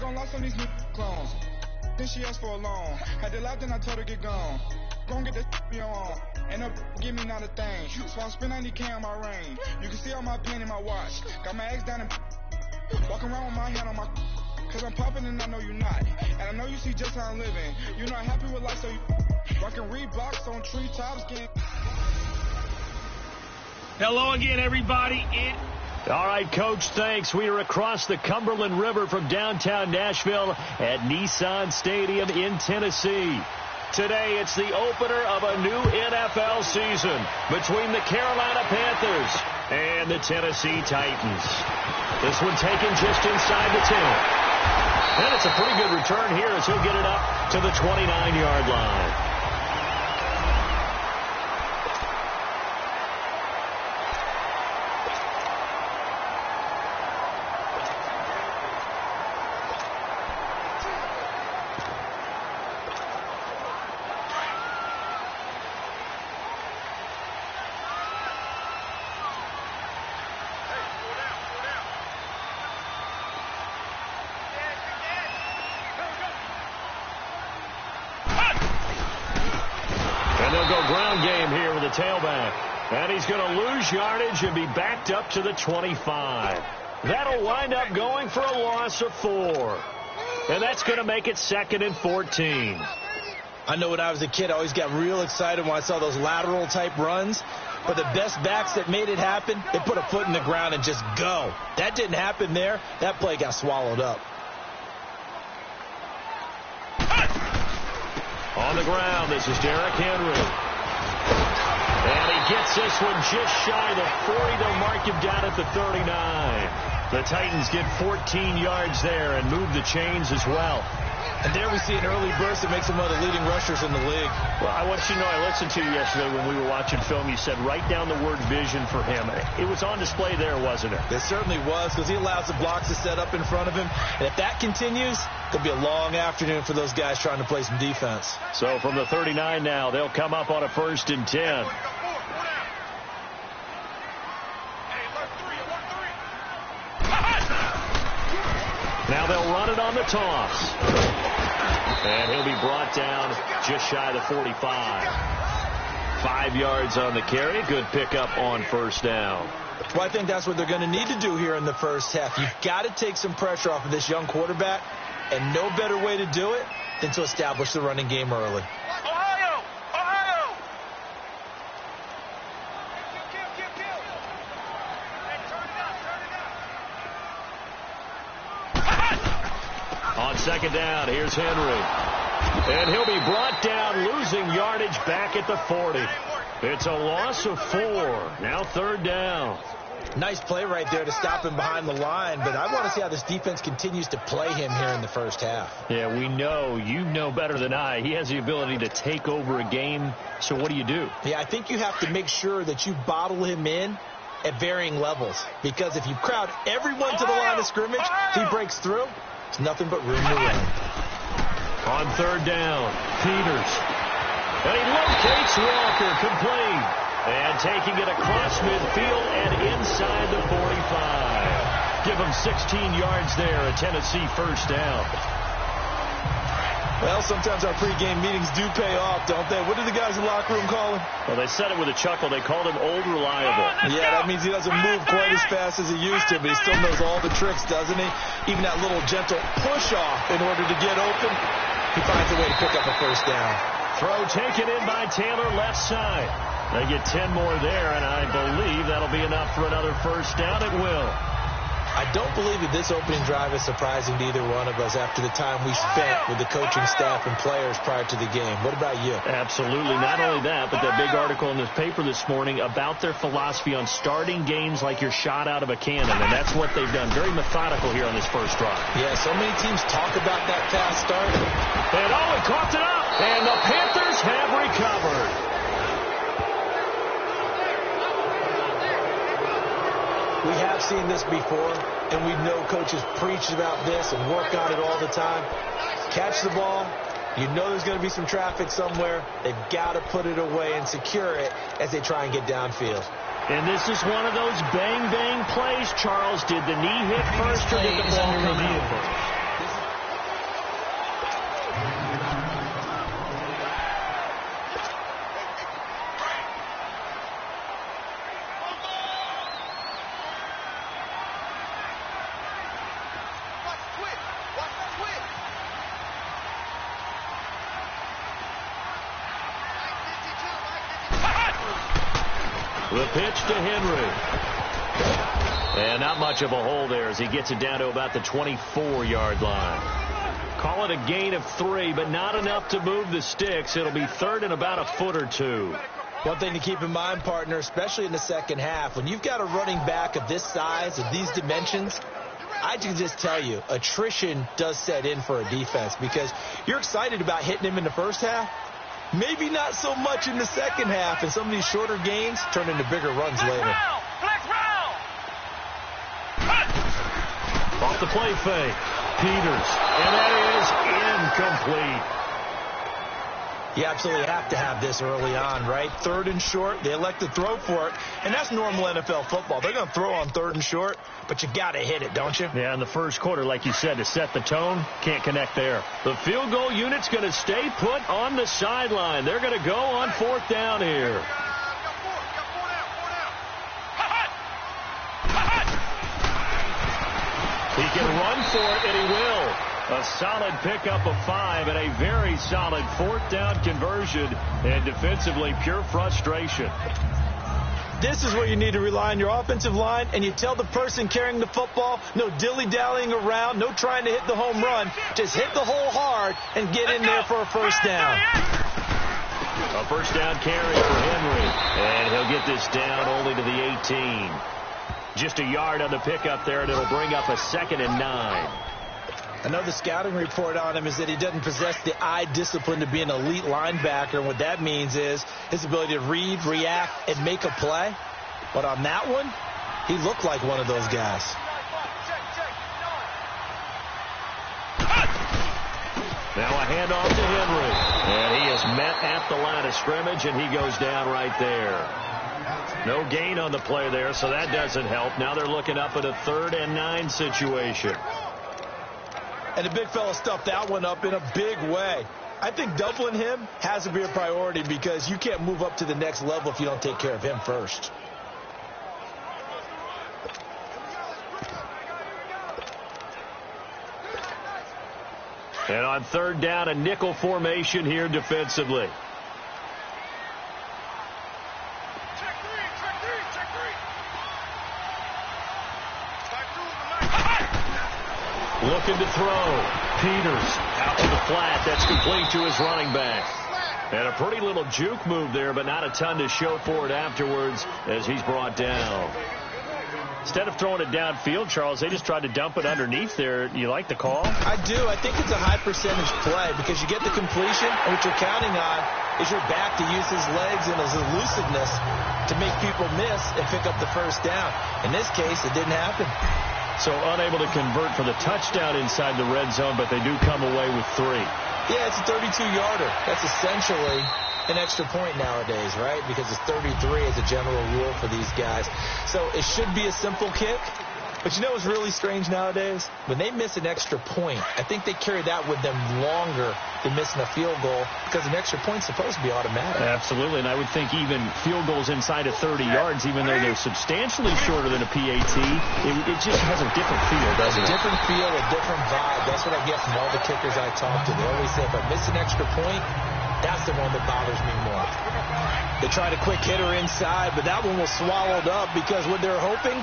gon' lost on these new clones. Then she asked for a loan. Had to laugh, then I told her get gone. Gon' get that me on. And up, give me not a thing. So I spend 90K on my range. You can see all my pain in my watch. Got my ex down and walking around with my hand on my. Cause I'm popping and I know you not. And I know you see just how I'm living. You're not happy with life, so you rockin' Reeboks on treetops game. Hello again, everybody. All right, Coach, thanks. We are across the Cumberland River from downtown Nashville at Nissan Stadium in Tennessee. Today, it's the opener of a new NFL season between the Carolina Panthers and the Tennessee Titans. This one taken just inside the 10. And it's a pretty good return here as he'll get it up to the 29-yard line. Tailback, and he's going to lose yardage and be backed up to the 25. That'll wind up going for a loss of 4, and that's going to make it 2nd and 14. I know when I was a kid, I always got real excited when I saw those lateral type runs, but the best backs that made it happen, they put a foot in the ground and just go. That didn't happen there. That play got swallowed up. On the ground, this is Derrick Henry. And he gets this one just shy of the 40. They'll mark him down at the 39. The Titans get 14 yards there and move the chains as well. And there we see an early burst that makes him one of the leading rushers in the league. Well, I want you to know, I listened to you yesterday when we were watching film. You said write down the word vision for him. It was on display there, wasn't it? It certainly was, because he allows the blocks to set up in front of him. And if that continues, it'll be a long afternoon for those guys trying to play some defense. So from the 39 now, they'll come up on a 1st and 10. Now they'll run it on the toss. And he'll be brought down just shy of the 45. 5 yards on the carry. Good pickup on 1st down. Well, I think that's what they're going to need to do here in the first half. You've got to take some pressure off of this young quarterback, and no better way to do it than to establish the running game early. Ohio! Ohio! On 2nd down, here's Henry. And he'll be brought down, losing yardage back at the 40. It's a loss of 4. Now 3rd down. Nice play right there to stop him behind the line, but I want to see how this defense continues to play him here in the first half. Yeah, we know. You know better than I. He has the ability to take over a game, so what do? Yeah, I think you have to make sure that you bottle him in at varying levels, because if you crowd everyone to the line of scrimmage, if he breaks through, it's nothing but room to run. On 3rd down, Peters. And he locates Walker, complete. And taking it across midfield and inside the 45. Give him 16 yards there, a Tennessee 1st down. Well, sometimes our pregame meetings do pay off, don't they? What do the guys in the locker room call him? Well, they said it with a chuckle. They called him Old Reliable. Yeah, that means he doesn't move quite as fast as he used to, but he still knows all the tricks, doesn't he? Even that little gentle push-off in order to get open, he finds a way to pick up a 1st down. Throw taken in by Taylor, left side. They get 10 more there, and I believe that'll be enough for another 1st down. It will. I don't believe that this opening drive is surprising to either one of us after the time we spent with the coaching staff and players prior to the game. What about you? Absolutely. Not only that, but that big article in the paper this morning about their philosophy on starting games like you're shot out of a cannon, and that's what they've done. Very methodical here on this first drive. Yeah, so many teams talk about that fast start. And he coughed it up, and the Panthers have recovered. We have seen this before, and we know coaches preach about this and work on it all the time. Catch the ball. You know there's going to be some traffic somewhere. They've got to put it away and secure it as they try and get downfield. And this is one of those bang-bang plays, Charles. Did the knee hit first or did the ball come out first? The pitch to Henry. And not much of a hole there as he gets it down to about the 24-yard line. Call it a gain of 3, but not enough to move the sticks. It'll be third and about a foot or two. One thing to keep in mind, partner, especially in the second half, when you've got a running back of this size, of these dimensions, I can just tell you, attrition does set in for a defense because you're excited about hitting him in the first half. Maybe not so much in the second half, and some of these shorter gains turn into bigger runs later. Off the play fake. Peters. And that is incomplete. You absolutely have to have this early on, right? Third and short, they elect to throw for it, and that's normal NFL football. They're going to throw on third and short, but you got to hit it, don't you? Yeah, in the first quarter, like you said, to set the tone, can't connect there. The field goal unit's going to stay put on the sideline. They're going to go on fourth down here. He can run for it, and he will. A solid pickup of 5 and a very solid fourth down conversion. And defensively, pure frustration. This is where you need to rely on your offensive line, and you tell the person carrying the football, no dilly-dallying around, no trying to hit the home run. Just hit the hole hard and get in there for a first down. A first down carry for Henry. And he'll get this down only to the 18. Just a yard on the pickup there, and it'll bring up a 2nd and 9. I know the scouting report on him is that he doesn't possess the eye discipline to be an elite linebacker. And what that means is his ability to read, react, and make a play. But on that one, he looked like one of those guys. Now a handoff to Henry. And he is met at the line of scrimmage, and he goes down right there. No gain on the play there, so that doesn't help. Now they're looking up at a 3rd and 9 situation. And the big fella stuffed that one up in a big way. I think doubling him has to be a priority because you can't move up to the next level if you don't take care of him first. And on 3rd down, a nickel formation here defensively. Looking to throw. Peters out to the flat. That's complete to his running back. And a pretty little juke move there, but not a ton to show for it afterwards as he's brought down. Instead of throwing it downfield, Charles, they just tried to dump it underneath there. You like the call? I do. I think it's a high percentage play because you get the completion, and what you're counting on is your back to use his legs and his elusiveness to make people miss and pick up the first down. In this case, it didn't happen. So unable to convert for the touchdown inside the red zone, but they do come away with 3. Yeah, it's a 32-yarder. That's essentially an extra point nowadays, right? Because it's 33 as a general rule for these guys. So it should be a simple kick. But you know what's really strange nowadays? When they miss an extra point, I think they carry that with them longer than missing a field goal because an extra point's supposed to be automatic. Absolutely, and I would think even field goals inside of 30 yards, even though they're substantially shorter than a PAT, it just has a different feel, doesn't it? A different feel, a different vibe. That's what I get from all the kickers I talk to. They always say if I miss an extra point, that's the one that bothers me more. They tried a quick hitter inside, but that one was swallowed up because what they're hoping,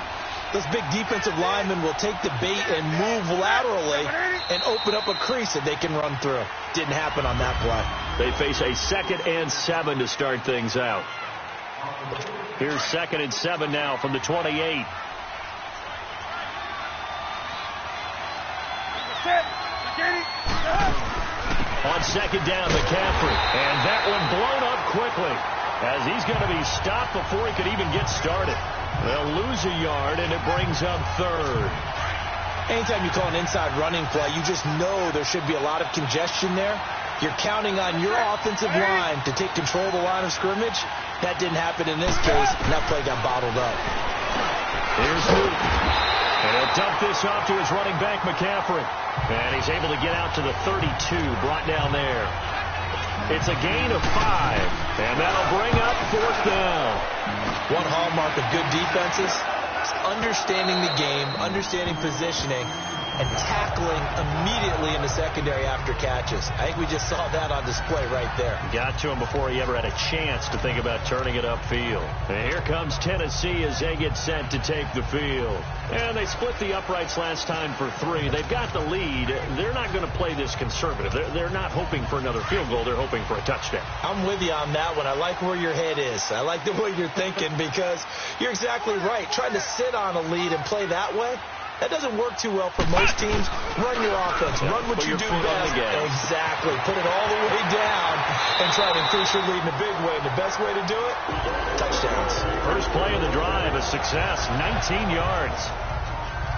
those big defensive linemen will take the bait and move laterally and open up a crease that they can run through. Didn't happen on that play. They face a 2nd and 7 to start things out. Here's 2nd and 7 now from the 28. On 2nd down, McCaffrey. And that one blown up quickly as he's going to be stopped before he could even get started. They'll lose a yard, and it brings up 3rd. Anytime you call an inside running play, you just know there should be a lot of congestion there. You're counting on your offensive line to take control of the line of scrimmage. That didn't happen in this case, and that play got bottled up. Here's Newton. And he'll dump this off to his running back, McCaffrey. And he's able to get out to the 32, brought down there. It's a gain of 5, and that'll bring up 4th down. One hallmark of good defenses is understanding the game, understanding positioning, and tackling immediately in the secondary after catches. I think we just saw that on display right there. Got to him before he ever had a chance to think about turning it upfield. And here comes Tennessee as they get set to take the field. And they split the uprights last time for 3. They've got the lead. They're not going to play this conservative. They're not hoping for another field goal. They're hoping for a touchdown. I'm with you on that one. I like where your head is. I like the way you're thinking because you're exactly right. Trying to sit on a lead and play that way, that doesn't work too well for most teams. Run your offense. Run what you do best. Exactly. Put it all the way down and try to increase your lead in a big way. And the best way to do it, touchdowns. First play of the drive, a success, 19 yards.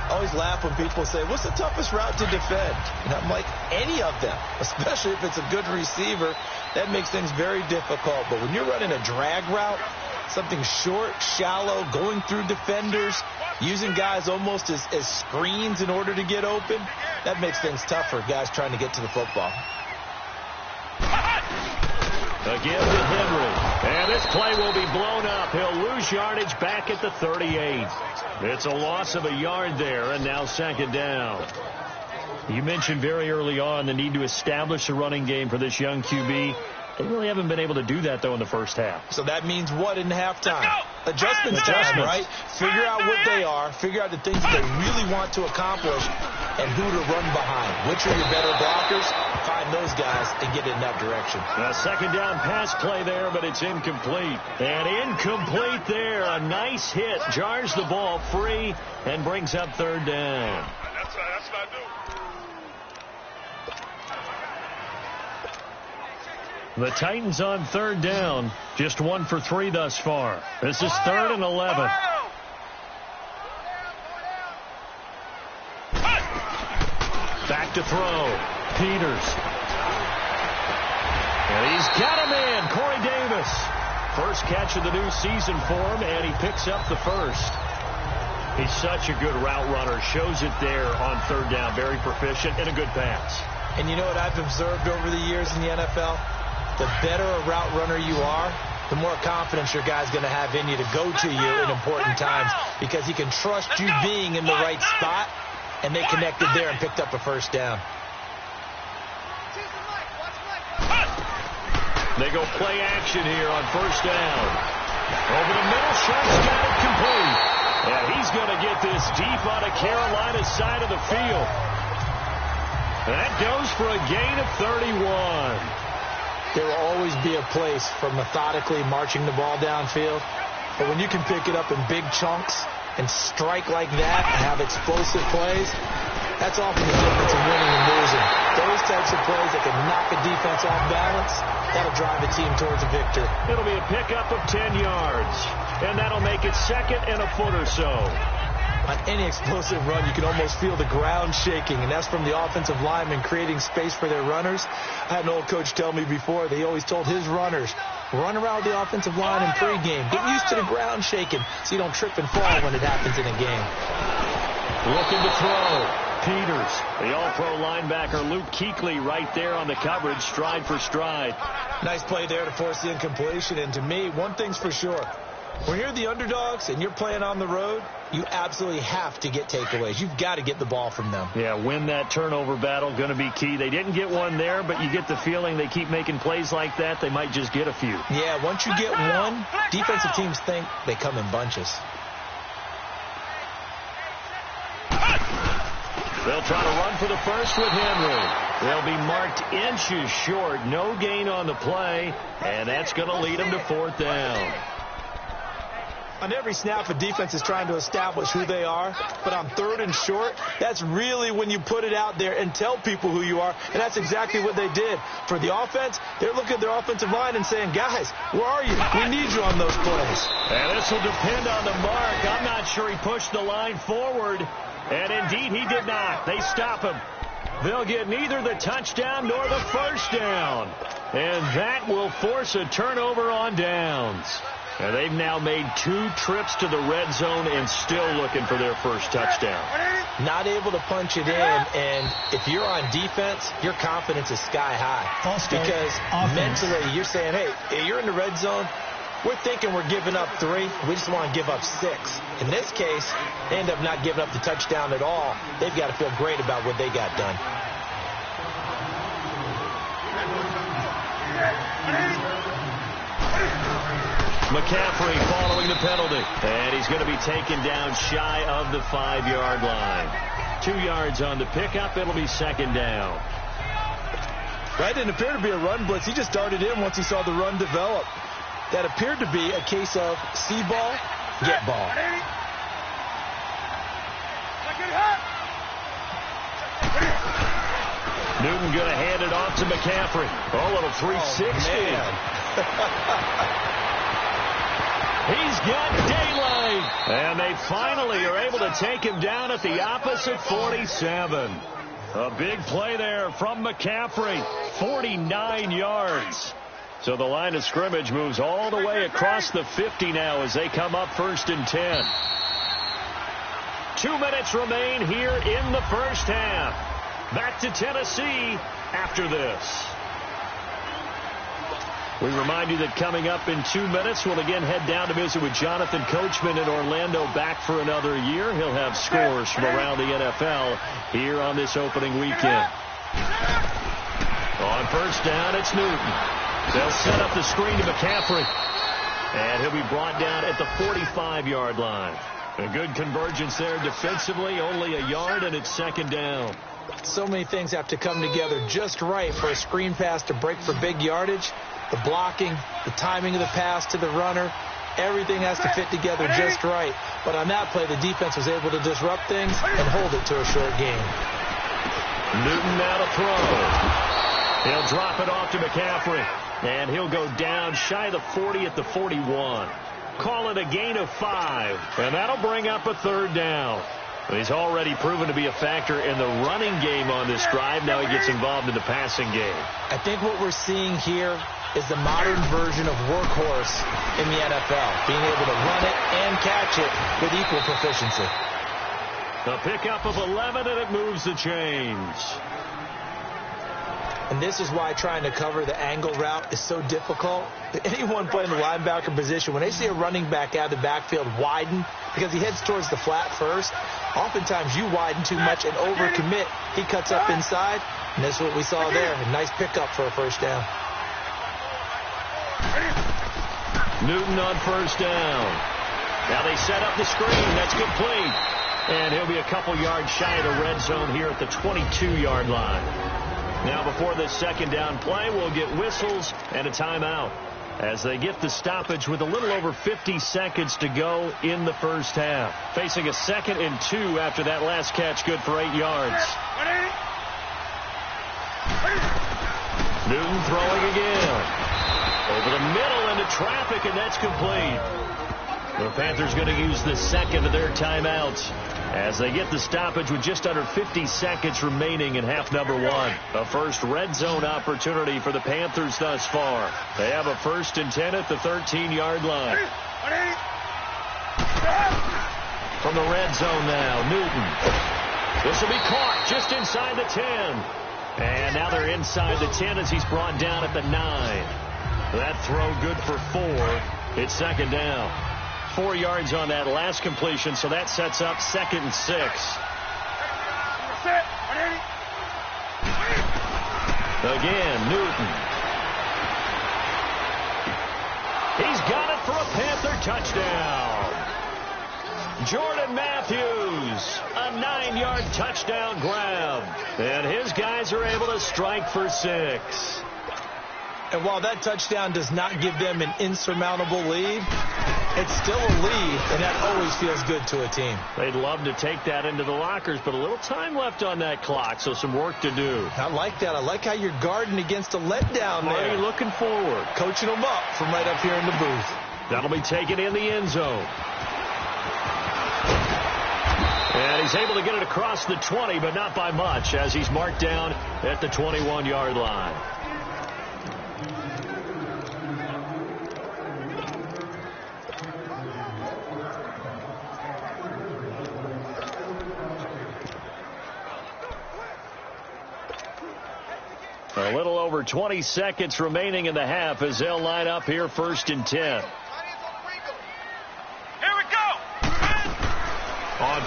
I always laugh when people say, what's the toughest route to defend? And I'm like, any of them, especially if it's a good receiver. That makes things very difficult. But when you're running a drag route, something short, shallow, going through defenders, using guys almost as screens in order to get open, that makes things tough for guys trying to get to the football. Again to Henry. And this play will be blown up. He'll lose yardage back at the 38. It's a loss of a yard there, and now second down. You mentioned very early on the need to establish a running game for this young QB. They really haven't been able to do that, though, in the first half. So that means what in halftime? Adjustments time, right? Figure out what they are. Figure out the things that they really want to accomplish and who to run behind. Which are your better blockers? Find those guys and get in that direction. A second down pass play there, but it's incomplete. And incomplete there. A nice hit. Jars the ball free and brings up third down. That's what I do. The Titans on third down. Just 1 for 3 thus far. This is 3rd and 11. Back to throw. Peters. And he's got him in. Corey Davis. First catch of the new season for him, and he picks up the first. He's such a good route runner. Shows it there on third down. Very proficient and a good pass. And you know what I've observed over the years in the NFL? The better a route runner you are, the more confidence your guy's going to have in you to go to you in important times because he can trust you being in the right spot, and they connected there and picked up a first down. They go play action here on first down. Over the middle, Sharp's got it complete. And he's going to get this deep on the Carolina side of the field. That goes for a gain of 31. There will always be a place for methodically marching the ball downfield. But when you can pick it up in big chunks and strike like that and have explosive plays, that's often the difference in winning and losing. Those types of plays that can knock a defense off balance, that'll drive a team towards a victory. It'll be a pickup of 10 yards. And that'll make it 2nd and a foot or so. On any explosive run, you can almost feel the ground shaking, and that's from the offensive linemen creating space for their runners. I had an old coach tell me before, he always told his runners, run around the offensive line in pregame. Get used to the ground shaking so you don't trip and fall when it happens in a game. Looking to throw. Peters, the all-pro linebacker Luke Kuechly right there on the coverage, stride for stride. Nice play there to force the incompletion, and to me, one thing's for sure. When you're the underdogs and you're playing on the road, you absolutely have to get takeaways. You've got to get the ball from them. Yeah, win that turnover battle, going to be key. They didn't get one there, but you get the feeling they keep making plays like that, they might just get a few. Yeah, once you get one, defensive teams think they come in bunches. They'll try to run for the first with Henry. They'll be marked inches short. No gain on the play, and that's going to lead them to 4th down. On every snap, a defense is trying to establish who they are, but on 3rd and short, that's really when you put it out there and tell people who you are, and that's exactly what they did. For the offense, they're looking at their offensive line and saying, guys, where are you? We need you on those plays. And this will depend on the mark. I'm not sure he pushed the line forward, and indeed he did not. They stop him. They'll get neither the touchdown nor the first down, and that will force a turnover on downs. And they've now made 2 trips to the red zone and still looking for their first touchdown. Not able to punch it in, and if you're on defense, your confidence is sky high. Because mentally, you're saying, hey, you're in the red zone, We're thinking we're giving up 3. We just want to give up 6. In this case, they end up not giving up the touchdown at all. They've got to feel great about what they got done. McCaffrey following the penalty. And he's going to be taken down shy of the 5-yard line. 2 yards on the pickup. It'll be second down. That didn't appear to be a run blitz. He just darted in once he saw the run develop. That appeared to be a case of see ball, get ball. Newton going to hand it off to McCaffrey. Oh, a little 360. He's got daylight. And they finally are able to take him down at the opposite 47. A big play there from McCaffrey. 49 yards. So the line of scrimmage moves all the way across the 50 now as they come up 1st and 10. 2 minutes remain here in the first half. Back to Tennessee after this. We remind you that coming up in 2 minutes, we'll again head down to visit with Jonathan Coachman in Orlando, back for another year. He'll have scores from around the NFL here on this opening weekend. On first down, it's Newton. They'll set up the screen to McCaffrey. And he'll be brought down at the 45-yard line. A good convergence there defensively, only a yard, and it's second down. So many things have to come together just right for a screen pass to break for big yardage. The blocking, the timing of the pass to the runner, everything has to fit together just right. But on that play, the defense was able to disrupt things and hold it to a short gain. Newton now to throw. He'll drop it off to McCaffrey. And he'll go down shy of the 40 at the 41. Call it a gain of 5. And that'll bring up a third down. He's already proven to be a factor in the running game on this drive. Now he gets involved in the passing game. I think what we're seeing here is the modern version of workhorse in the NFL. Being able to run it and catch it with equal proficiency. A pickup of 11, and it moves the chains. And this is why trying to cover the angle route is so difficult. Anyone playing the linebacker position, when they see a running back out of the backfield widen, because he heads towards the flat first, oftentimes you widen too much and overcommit. He cuts up inside, and that's what we saw there. A nice pickup for a first down. Newton on first down. Now they set up the screen. That's complete. And he'll be a couple yards shy of the red zone here at the 22-yard line. Now before this second down play, we'll get whistles and a timeout as they get the stoppage with a little over 50 seconds to go in the first half. Facing a 2nd and 2 after that last catch, good for 8 yards. Newton throwing again. Over the middle into traffic, and that's complete. The Panthers going to use the second of their timeouts as they get the stoppage with just under 50 seconds remaining in half number 1. A first red zone opportunity for the Panthers thus far. They have a 1st and 10 at the 13-yard line. From the red zone now, Newton. This will be caught just inside the 10. And now they're inside the 10 as he's brought down at the 9. That throw good for 4. It's second down. 4 yards on that last completion, so that sets up 2nd and 6. Again, Newton. He's got it for a Panther touchdown. Jordan Matthews, a 9-yard touchdown grab. And his guys are able to strike for 6. And while that touchdown does not give them an insurmountable lead, it's still a lead, and that always feels good to a team. They'd love to take that into the lockers, but a little time left on that clock, so some work to do. I like that. I like how you're guarding against a letdown there. Marty looking forward. Coaching them up from right up here in the booth. That'll be taken in the end zone. And he's able to get it across the 20, but not by much, as he's marked down at the 21-yard line. A little over 20 seconds remaining in the half as they'll line up here 1st and 10.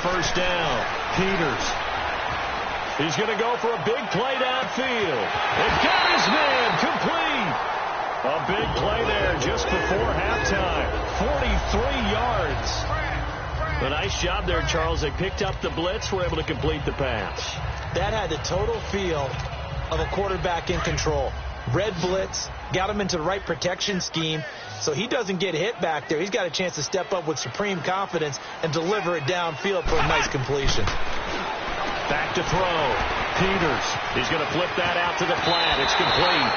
first down. Peters. He's going to go for a big play downfield. It got his man complete. A big play there just before halftime. 43 yards. A nice job there, Charles. They picked up the blitz, were able to complete the pass. That had the total feel of a quarterback in control. Red blitz, got him into the right protection scheme, so he doesn't get hit back there. He's got a chance to step up with supreme confidence and deliver it downfield for a nice completion. Back to throw. Peters. He's going to flip that out to the flat. It's complete.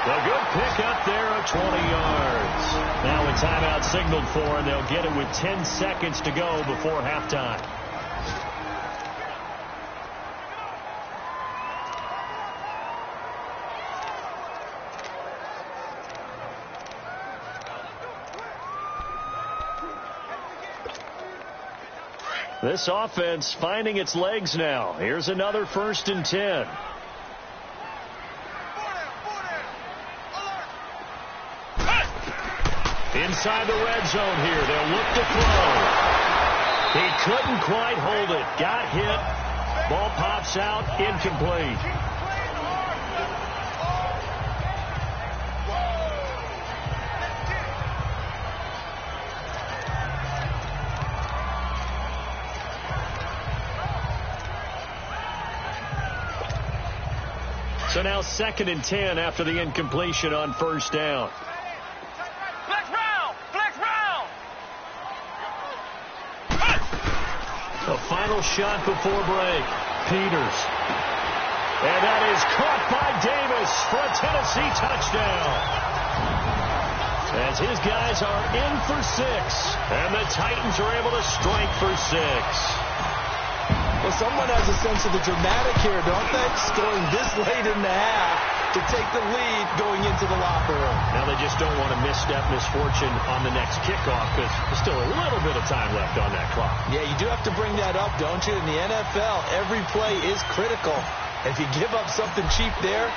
A good pick up there of 20 yards. Now with timeout signaled for, and they'll get it with 10 seconds to go before halftime. This offense finding its legs now. Here's another 1st and 10. Inside the red zone here. They'll look to throw. He couldn't quite hold it. Got hit. Ball pops out. Incomplete. So now 2nd and 10 after the incompletion on 1st down. The final shot before break. Peters. And that is caught by Davis for a Tennessee touchdown. As his guys are in for 6. And the Titans are able to strike for 6. Well, someone has a sense of the dramatic here, don't they? Scoring this late in the half to take the lead going into the locker room. Now they just don't want to misstep misfortune on the next kickoff because there's still a little bit of time left on that clock. Yeah, you do have to bring that up, don't you? In the NFL, every play is critical. If you give up something cheap there,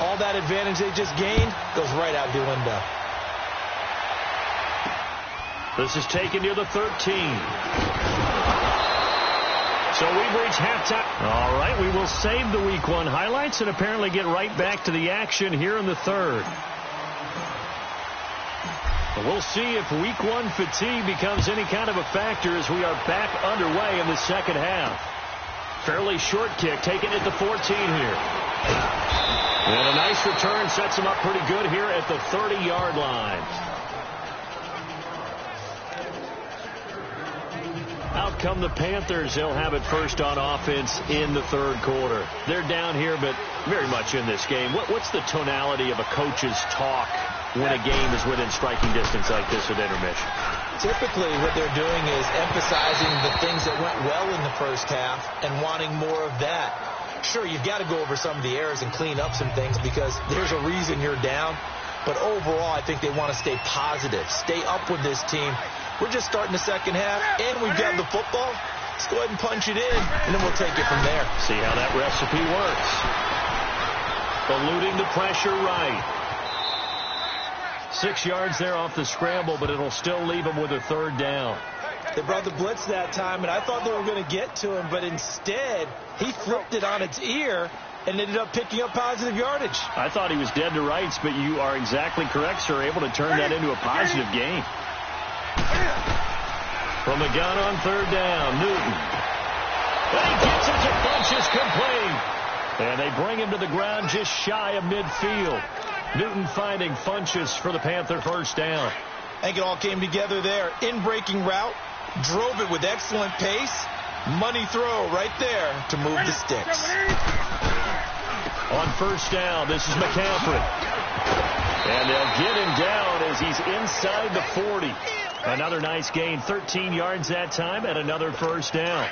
all that advantage they just gained goes right out the window. This is taken near the 13. So we've reached halftime. All right, we will save the Week 1 highlights and apparently get right back to the action here in the 3rd. But we'll see if Week 1 fatigue becomes any kind of a factor as we are back underway in the 2nd half. Fairly short kick, taken at the 14 here. And a nice return sets him up pretty good here at the 30-yard line. Out come the Panthers. They'll have it first on offense in the 3rd quarter. They're down here, but very much in this game. What's the tonality of a coach's talk when a game is within striking distance like this at intermission? Typically, what they're doing is emphasizing the things that went well in the first half and wanting more of that. Sure, you've got to go over some of the errors and clean up some things because there's a reason you're down. But overall, I think they want to stay positive, stay up with this team. We're just starting the 2nd half, and we've got the football. Let's go ahead and punch it in, and then we'll take it from there. See how that recipe works. Eluding the pressure right. 6 yards there off the scramble, but it'll still leave them with a 3rd down. They brought the blitz that time, and I thought they were going to get to him, but instead, he flipped it on its ear and ended up picking up positive yardage. I thought he was dead to rights, but you are exactly correct, sir. Able to turn that into a positive gain. From the gun on 3rd down, Newton. And he gets it to Funchess complete. And they bring him to the ground just shy of midfield. Newton finding Funchess for the Panther 1st down. I think it all came together there. In-breaking route, drove it with excellent pace. Money throw right there to move the sticks. On 1st down, this is McCaffrey. And they'll get him down as he's inside the 40. Another nice gain, 13 yards that time, and another 1st down.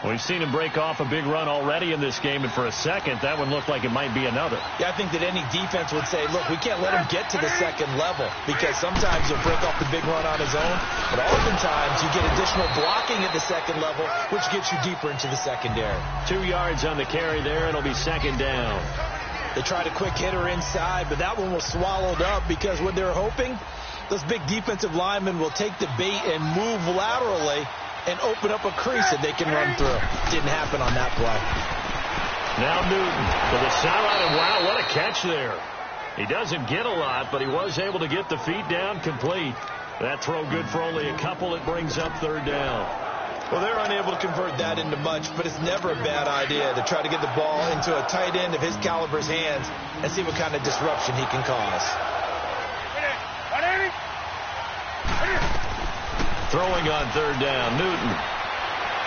We've seen him break off a big run already in this game, and for a second, that one looked like it might be another. Yeah, I think that any defense would say, look, we can't let him get to the 2nd level because sometimes he'll break off the big run on his own, but oftentimes you get additional blocking at the 2nd level, which gets you deeper into the secondary. 2 yards on the carry there, and it'll be 2nd down. They tried a quick hitter inside, but that one was swallowed up because what they're hoping, those big defensive linemen will take the bait and move laterally and open up a crease that they can run through. Didn't happen on that play. Now Newton to the sideline, and wow, what a catch there. He doesn't get a lot, but he was able to get the feet down complete. That throw good for only a couple. It brings up third down. Well, they're unable to convert that into much, but it's never a bad idea to try to get the ball into a tight end of his caliber's hands and see what kind of disruption he can cause. Throwing on third down, Newton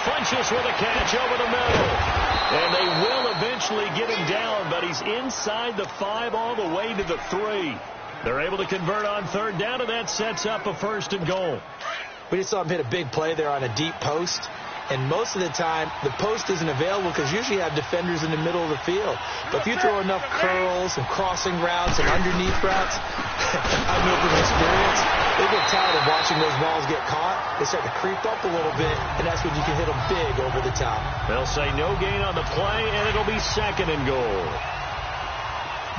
punches with a catch over the middle. And they will eventually get him down, but he's inside the 5 all the way to the 3. They're able to convert on third down, and that sets up a 1st and goal. We just saw him hit a big play there on a deep post. And most of the time, the post isn't available because usually you have defenders in the middle of the field. But if you throw enough curls and crossing routes and underneath routes, I know from experience, they get tired of watching those balls get caught. They start to creep up a little bit, and that's when you can hit them big over the top. They'll say no gain on the play, and it'll be 2nd and goal.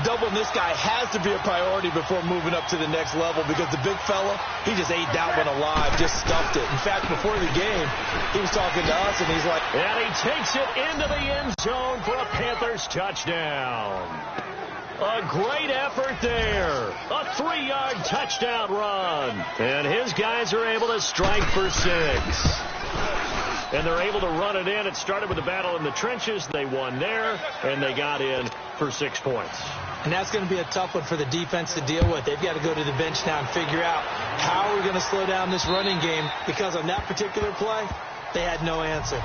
Doubling this guy has to be a priority before moving up to the next level because the big fella, he just ate that one alive, just stuffed it. In fact, before the game, he was talking to us, and he's like... And he takes it into the end zone for a Panthers touchdown. A great effort there. A 3-yard touchdown run. And his guys are able to strike for 6. And they're able to run it in. It started with a battle in the trenches. They won there, and they got in for 6 points. And that's going to be a tough one for the defense to deal with. They've got to go to the bench now and figure out how we're going to slow down this running game because on that particular play, they had no answer.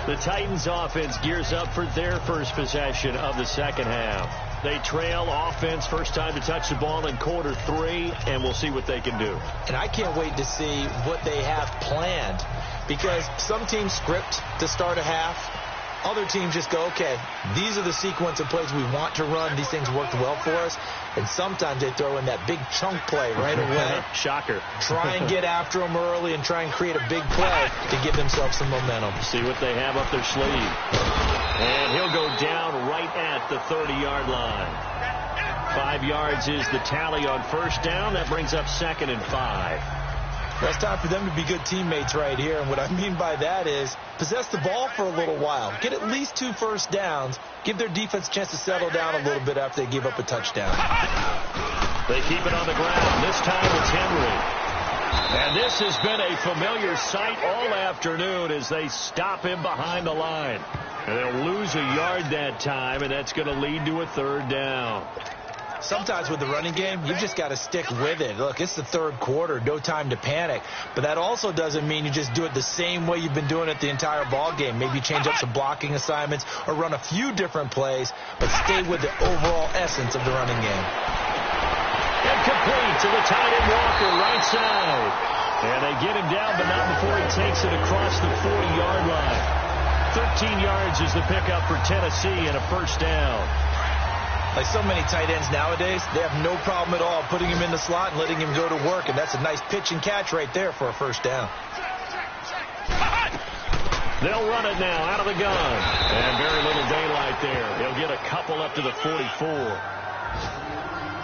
The Titans offense gears up for their first possession of the second half. They trail offense, first time to touch the ball in quarter 3, and we'll see what they can do. And I can't wait to see what they have planned because some teams script to start a half. Other teams just go, okay, these are the sequence of plays we want to run. These things worked well for us. And sometimes they throw in that big chunk play right away. Shocker. Try and get after them early and try and create a big play to give themselves some momentum. See what they have up their sleeve. And he'll go down right at the 30-yard line. 5 yards is the tally on first down. That brings up 2nd and 5. Well, it's time for them to be good teammates right here. And what I mean by that is possess the ball for a little while. Get at least 2 first downs. Give their defense a chance to settle down a little bit after they give up a touchdown. They keep it on the ground. This time it's Henry. And this has been a familiar sight all afternoon as they stop him behind the line. And they'll lose a yard that time, and that's going to lead to a 3rd down. Sometimes with the running game, you've just got to stick with it. Look, it's the 3rd quarter, no time to panic. But that also doesn't mean you just do it the same way you've been doing it the entire ball game. Maybe change up some blocking assignments or run a few different plays, but stay with the overall essence of the running game. Incomplete to the tight end Walker, right side. And they get him down, but not before he takes it across the 40-yard line. 13 yards is the pickup for Tennessee and a 1st down. Like so many tight ends nowadays, they have no problem at all putting him in the slot and letting him go to work, and that's a nice pitch and catch right there for a 1st down. They'll run it now out of the gun. And very little daylight there. They'll get a couple up to the 44.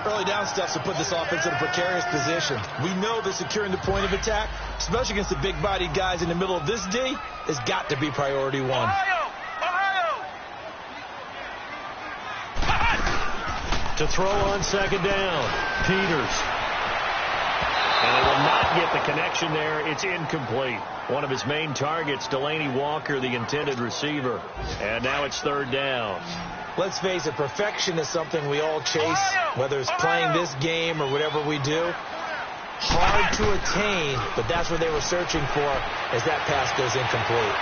Early down stuff to put this offense in a precarious position. We know that securing the point of attack, especially against the big-bodied guys in the middle of this D, has got to be priority 1. To throw on 2nd down, Peters. And they will not get the connection there. It's incomplete. One of his main targets, Delaney Walker, the intended receiver. And now it's 3rd down. Let's face it, perfection is something we all chase, whether it's playing this game or whatever we do. Hard to attain, but that's what they were searching for as that pass goes incomplete.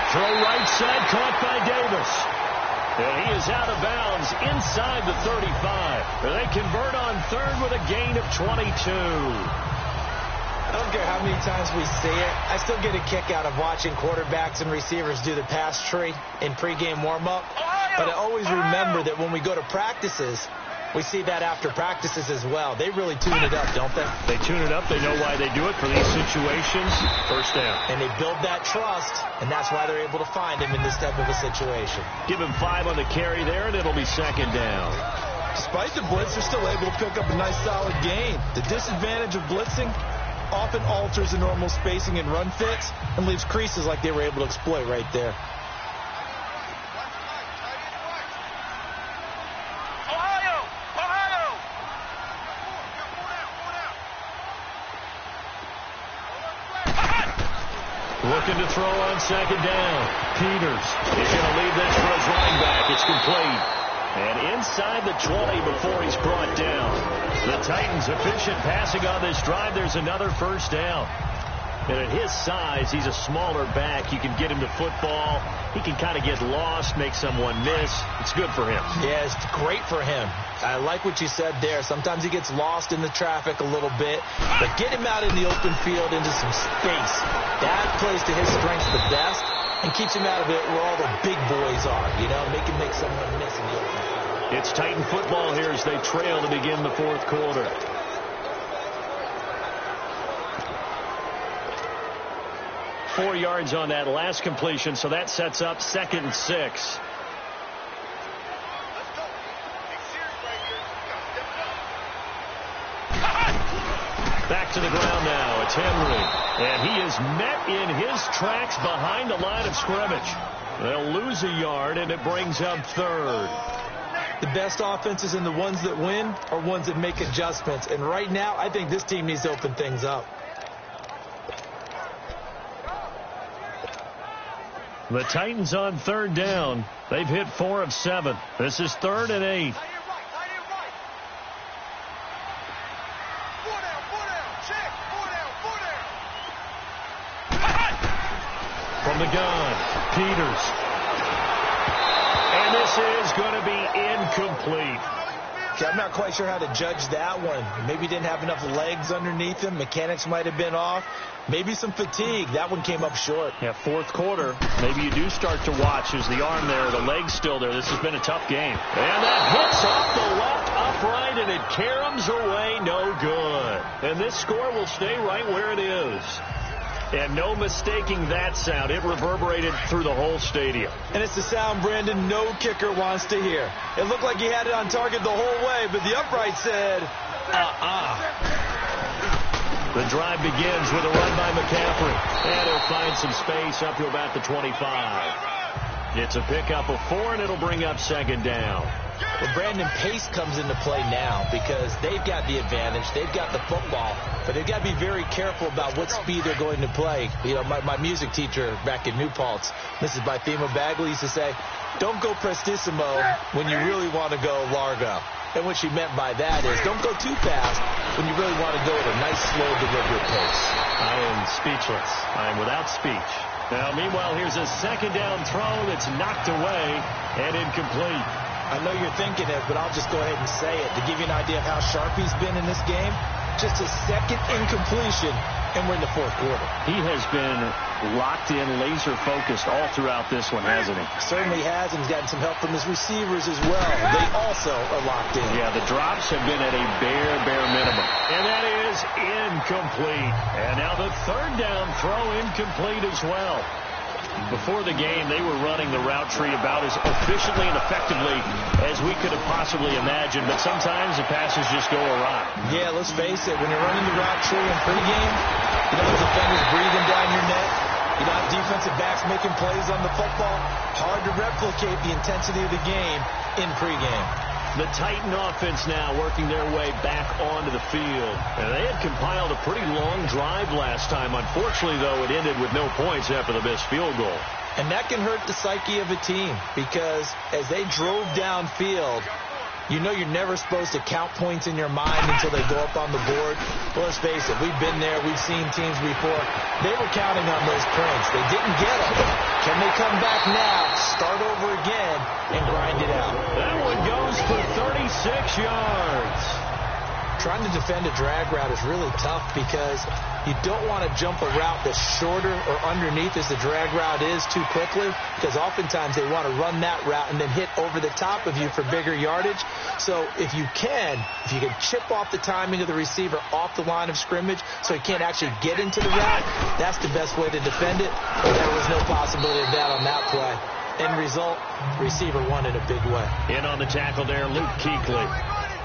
Throw right side, caught by Davis. And he is out of bounds inside the 35. They convert on 3rd with a gain of 22. I don't care how many times we see it. I still get a kick out of watching quarterbacks and receivers do the pass tree in pregame warm-up. But I always remember that when we go to practices, we see that after practices as well. They really tune it up, don't they? They tune it up. They know why they do it for these situations. 1st down. And they build that trust, and that's why they're able to find him in this type of a situation. Give him 5 on the carry there, and it'll be 2nd down. Despite the blitz, they're still able to pick up a nice solid gain. The disadvantage of blitzing, often alters the normal spacing and run fits and leaves creases like they were able to exploit right there. Looking to throw on second down. Peters is going to leave this for his running back. It's complete. And inside the 20 before he's brought down. The Titans efficient passing on this drive. There's another first down. And at his size, he's a smaller back. You can get him to football. He can kind of get lost, make someone miss. It's good for him. Yeah, it's great for him. I like what you said there. Sometimes he gets lost in the traffic a little bit. But get him out in the open field into some space. That plays to his strengths the best and keeps him out of it where all the big boys are. You know, make someone miss in the open field. It's Titan football here as they trail to begin the fourth quarter. Four yards on that last completion, so that sets up 2nd and 6. Back to the ground now. It's Henry. And he is met in his tracks behind the line of scrimmage. They'll lose a yard, and it brings up 3rd. The best offenses and the ones that win are ones that make adjustments. And right now, I think this team needs to open things up. The Titans on 3rd down. They've hit 4 of 7. This is 3rd and 8. From the gun, Peters. And this is going to be incomplete. Okay, I'm not quite sure how to judge that one. Maybe he didn't have enough legs underneath him. Mechanics might have been off. Maybe some fatigue. That one came up short. Yeah, fourth quarter. Maybe you do start to watch as the arm there, the leg's still there. This has been a tough game. And that hits off the left upright, and it caroms away. No good. And this score will stay right where it is. And no mistaking that sound. It reverberated through the whole stadium. And it's the sound, Brandon, no kicker wants to hear. It looked like he had it on target the whole way, but the upright said, The drive begins with a run by McCaffrey. And he'll find some space up to about the 25. It's a pickup of 4, and it'll bring up 2nd down. Well, Brandon, pace comes into play now because they've got the advantage. They've got the football, but they've got to be very careful about what speed they're going to play. You know, my music teacher back in New Paltz, Mrs. Bythema Bagley, used to say, don't go prestissimo when you really want to go largo. And what she meant by that is don't go too fast when you really want to go at a nice, slow, deliberate pace. I am speechless. I am without speech. Now, meanwhile, here's a 2nd down throw that's knocked away and incomplete. I know you're thinking it, but I'll just go ahead and say it. To give you an idea of how sharp he's been in this game, just his 2nd incompletion, and we're in the fourth quarter. He has been locked in, laser-focused all throughout this one, hasn't he? Certainly has, and he's gotten some help from his receivers as well. They also are locked in. Yeah, the drops have been at a bare minimum. And that is incomplete. And now the 3rd down throw incomplete as well. Before the game, they were running the route tree about as efficiently and effectively as we could have possibly imagined, but sometimes the passes just go awry. Yeah, let's face it, when you're running the route tree in pregame, you don't have defenders breathing down your neck. You don't have defensive backs making plays on the football. Hard to replicate the intensity of the game in pregame. The Titan offense now working their way back onto the field. And they had compiled a pretty long drive last time. Unfortunately, though, it ended with no points after the missed field goal. And that can hurt the psyche of a team because as they drove downfield, you know you're never supposed to count points in your mind until they go up on the board. Well, let's face it, we've been there. We've seen teams before. They were counting on those points. They didn't get them. Can they come back now, start over again, and grind it out? That one goes for 36 yards. Trying to defend a drag route is really tough because you don't want to jump a route that's shorter or underneath as the drag route is too quickly, because oftentimes they want to run that route and then hit over the top of you for bigger yardage. So if you can chip off the timing of the receiver off the line of scrimmage so he can't actually get into the route, that's the best way to defend it. But there was no possibility of that on that play. End result, receiver won in a big way. In on the tackle there, Luke Kuechly.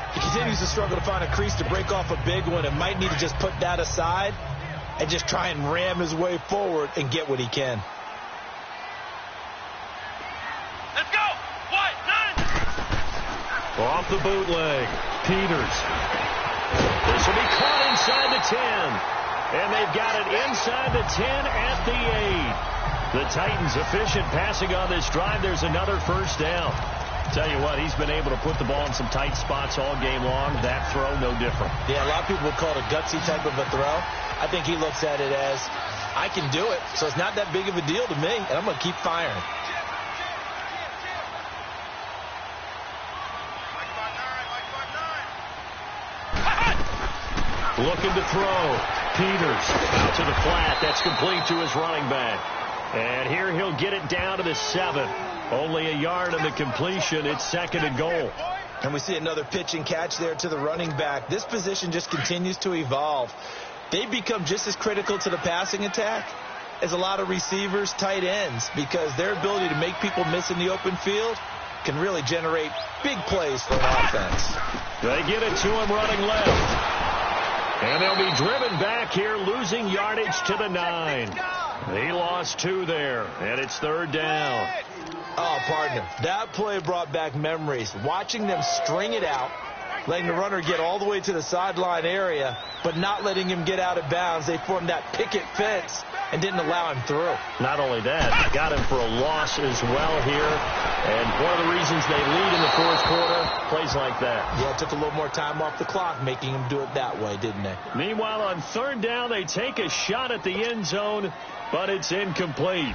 He continues to struggle to find a crease to break off a big one and might need to just put that aside and just try and ram his way forward and get what he can. Let's go! What? Nine! Off the bootleg. Peters. This will be caught inside the 10. And they've got it inside the 10 at the 8. The Titans efficient passing on this drive. There's another first down. Tell you what, he's been able to put the ball in some tight spots all game long. That throw, no different. Yeah, a lot of people would call it a gutsy type of a throw. I think he looks at it as, I can do it, so it's not that big of a deal to me, and I'm going to keep firing. Looking to throw. Peters out to the flat. That's complete to his running back. And here he'll get it down to the 7. Only a yard in the completion. It's 2nd and goal. And we see another pitch and catch there to the running back. This position just continues to evolve. They become just as critical to the passing attack as a lot of receivers, tight ends, because their ability to make people miss in the open field can really generate big plays for an offense. They get it to him running left. And they'll be driven back here, losing yardage to the 9. He lost 2 there, and it's 3rd down. Oh, partner, that play brought back memories. Watching them string it out, letting the runner get all the way to the sideline area, but not letting him get out of bounds. They formed that picket fence and didn't allow him through. Not only that, got him for a loss as well here. And one of the reasons they lead in the 4th quarter, plays like that. Yeah, it took a little more time off the clock, making him do it that way, didn't they? Meanwhile, on 3rd down, they take a shot at the end zone, but it's incomplete.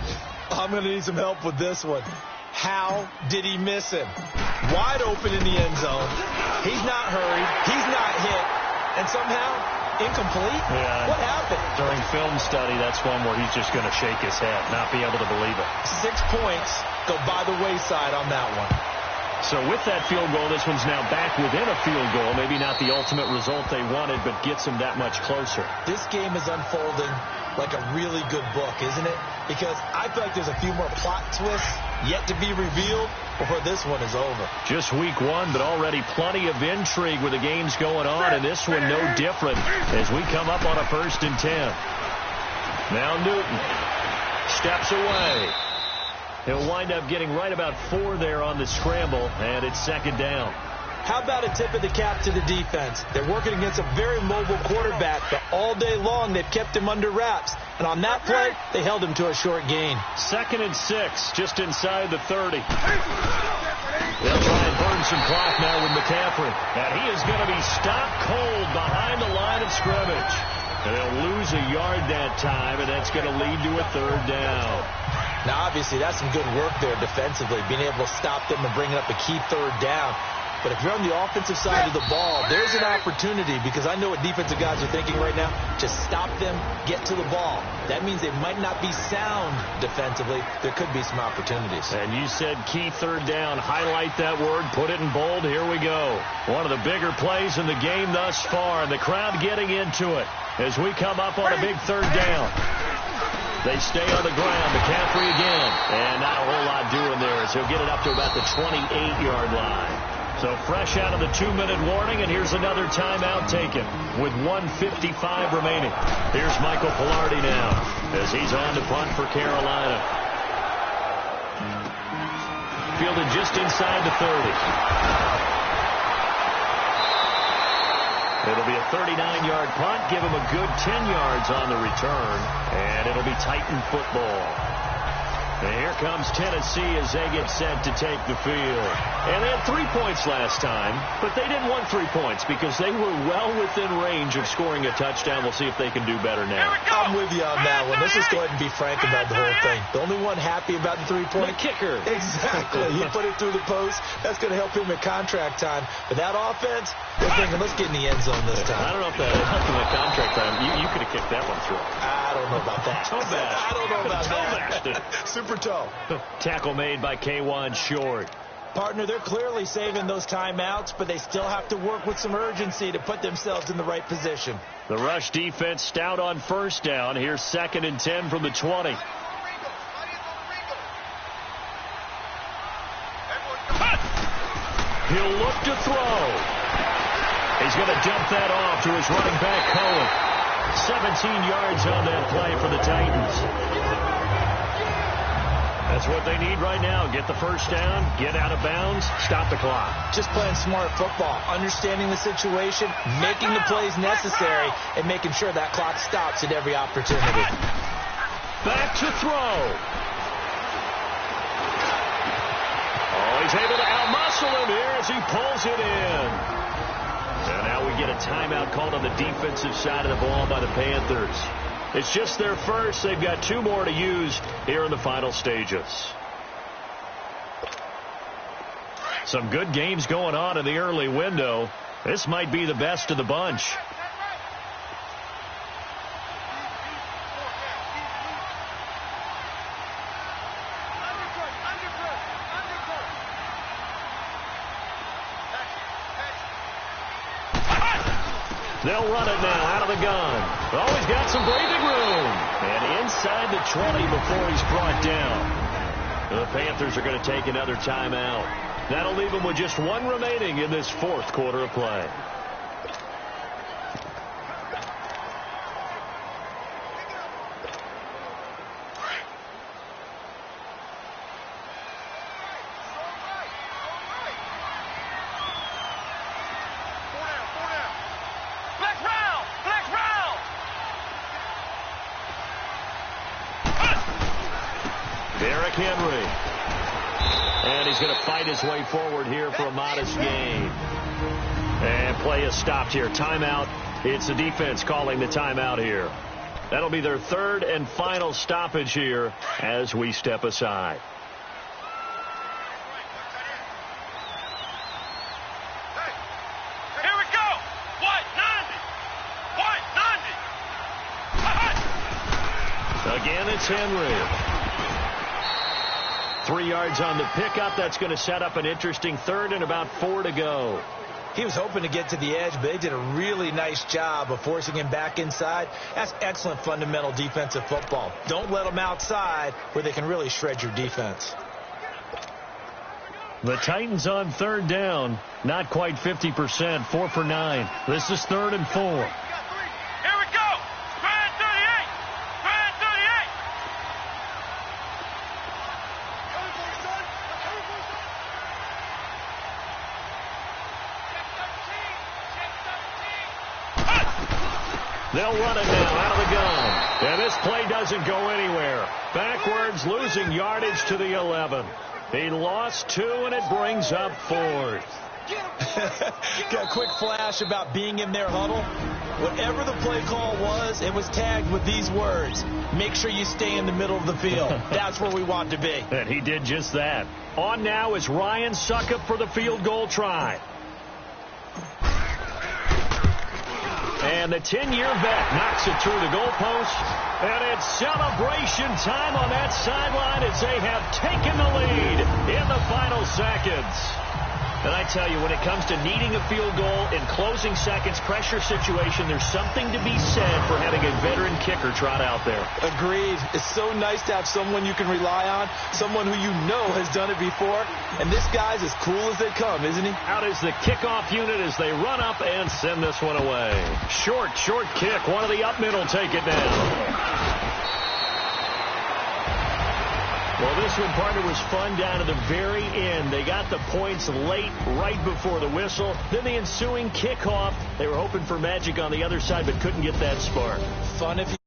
I'm going to need some help with this one. How did he miss him? Wide open in the end zone. He's not hurried. He's not hit. And somehow, incomplete? Yeah. What happened? During film study, that's one where he's just going to shake his head, not be able to believe it. 6 points go by the wayside on that one. So with that field goal, this one's now back within a field goal. Maybe not the ultimate result they wanted, but gets them that much closer. This game is unfolding like a really good book, isn't it? Because I feel like there's a few more plot twists yet to be revealed before this one is over. Just week 1, but already plenty of intrigue with the games going on, and this one no different as we come up on a 1st and 10. Now Newton steps away. He'll wind up getting right about 4 there on the scramble, and it's 2nd down. How about a tip of the cap to the defense? They're working against a very mobile quarterback, but all day long they've kept him under wraps. And on that play, they held him to a short gain. 2nd and 6, just inside the 30. They'll try and burn some clock now with McCaffrey. And he is going to be stopped cold behind the line of scrimmage. And they'll lose a yard that time, and that's going to lead to a 3rd down. Now, obviously, that's some good work there defensively, being able to stop them and bringing up a key 3rd down. But if you're on the offensive side of the ball, there's an opportunity, because I know what defensive guys are thinking right now. Just stop them, get to the ball. That means they might not be sound defensively. There could be some opportunities. And you said key 3rd down. Highlight that word. Put it in bold. Here we go. One of the bigger plays in the game thus far. And the crowd getting into it as we come up on a big 3rd down. They stay on the ground. McCaffrey again. And not a whole lot doing there as he'll get it up to about the 28-yard line. So fresh out of the 2-minute warning, and here's another timeout taken with 1:55 remaining. Here's Michael Pilardi now as he's on to punt for Carolina. Fielded just inside the 30. It'll be a 39-yard punt, give him a good 10 yards on the return, and it'll be Titan football. And here comes Tennessee as they get set to take the field. And they had 3 points last time, but they didn't want 3 points because they were well within range of scoring a touchdown. We'll see if they can do better now. I'm with you on that one. Let's just go ahead and be frank about the whole thing. The only one happy about the 3-point? The kicker. Exactly. He put it through the post. That's going to help him at contract time. But that offense, they're thinking, let's get in the end zone this time. I don't know if that helped him at contract time. You could have kicked that one through. I don't know about that. Toe bash. I don't know about that. Super toe. Tackle made by K1 Short. Partner, they're clearly saving those timeouts, but they still have to work with some urgency to put themselves in the right position. The rush defense stout on 1st down. Here's 2nd and 10 from the 20. He'll look to throw. He's going to dump that off to his running back, Cohen. 17 yards on that play for the Titans. That's what they need right now. Get the first down, get out of bounds, stop the clock. Just playing smart football, understanding the situation, making the plays necessary, and making sure that clock stops at every opportunity. Back to throw. Oh, he's able to outmuscle him here as he pulls it in. And now we get a timeout called on the defensive side of the ball by the Panthers. It's just their first. They've got 2 more to use here in the final stages. Some good games going on in the early window. This might be the best of the bunch. They'll run it now out of the gun. Oh, he's got some breathing room. And inside the 20 before he's brought down. The Panthers are going to take another timeout. That'll leave them with just 1 remaining in this 4th quarter of play. Henry. And he's going to fight his way forward here for a modest gain. And play is stopped here. Timeout. It's the defense calling the timeout here. That'll be their 3rd and final stoppage here as we step aside. Here we go. White 90. Again, it's Henry. 3 yards on the pickup. That's going to set up an interesting 3rd and about 4 to go. He was hoping to get to the edge, but they did a really nice job of forcing him back inside. That's excellent fundamental defensive football. Don't let them outside where they can really shred your defense. The Titans on 3rd down. Not quite 50%. 4 for 9. This is 3rd and 4. They'll run it now out of the gun. And this play doesn't go anywhere. Backwards, losing yardage to the 11. He lost 2, and it brings up 4th. Got a quick flash about being in their huddle. Whatever the play call was, it was tagged with these words: make sure you stay in the middle of the field. That's where we want to be. And he did just that. On now is Ryan Suckup for the field goal try. And the 10-year vet knocks it through the goalpost. And it's celebration time on that sideline as they have taken the lead in the final seconds. And I tell you, when it comes to needing a field goal in closing seconds, pressure situation, there's something to be said for having a veteran kicker trot out there. Agreed. It's so nice to have someone you can rely on, someone who you know has done it before. And this guy's as cool as they come, isn't he? Out is the kickoff unit as they run up and send this one away. Short kick. One of the up men will take it down. Well, this one, partner, was fun down to the very end. They got the points late, right before the whistle. Then the ensuing kickoff. They were hoping for magic on the other side, but couldn't get that spark. Fun if you